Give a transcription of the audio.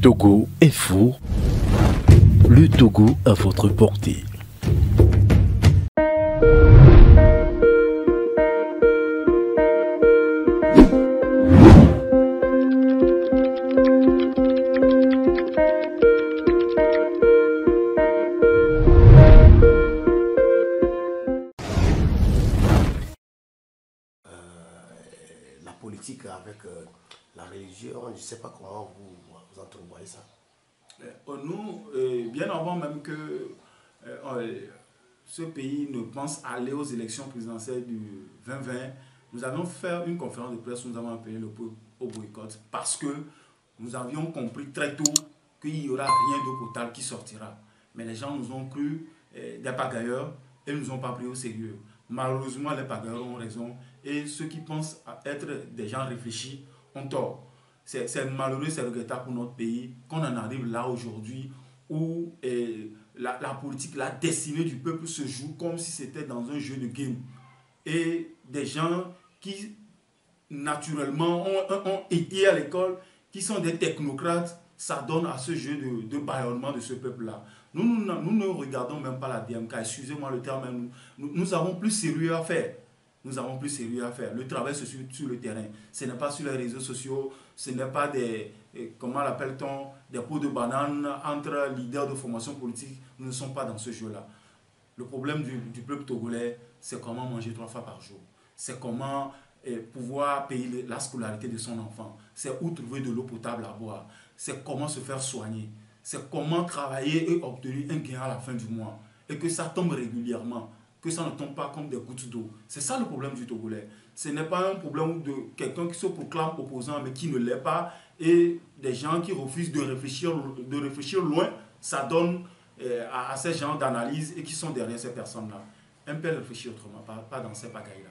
Togo est fou, le Togo à votre portée. La politique avec la religion, je ne sais pas comment vous entrevoyez ça. Nous, bien avant même que ce pays ne pense aller aux élections présidentielles du 2020, nous avons fait une conférence de presse où nous avons appelé le peuple au boycott parce que nous avions compris très tôt qu'il n'y aura rien d'eau potable qui sortira. Mais les gens nous ont cru des pagailleurs et ne nous ont pas pris au sérieux. Malheureusement, les pagailleurs ont raison et ceux qui pensent être des gens réfléchis ont tort. C'est malheureux, c'est regrettable pour notre pays qu'on en arrive là aujourd'hui où la politique, la destinée du peuple se joue comme si c'était dans un jeu de game. Et des gens qui naturellement ont été à l'école, qui sont des technocrates, s'adonnent à ce jeu de bâillonnement de ce peuple-là. Nous ne regardons même pas la DMK, excusez-moi le terme, nous avons plus sérieux à faire. Nous avons plus sérieux à faire. Le travail se fait sur le terrain. Ce n'est pas sur les réseaux sociaux, ce n'est pas des, comment l'appelle-t-on, des pots de banane entre leaders de formation politique. Nous ne sommes pas dans ce jeu-là. Le problème du peuple togolais, c'est comment manger 3 fois par jour. C'est comment pouvoir payer la scolarité de son enfant. C'est où trouver de l'eau potable à boire. C'est comment se faire soigner. C'est comment travailler et obtenir un gain à la fin du mois. Et que ça tombe régulièrement. Que ça ne tombe pas comme des gouttes d'eau. C'est ça le problème du Togolais. Ce n'est pas un problème de quelqu'un qui se proclame opposant mais qui ne l'est pas. Et des gens qui refusent de réfléchir loin, ça donne à ces gens d'analyse et qui sont derrière ces personnes-là. Un peu réfléchir autrement, pas dans ces pagailles-là.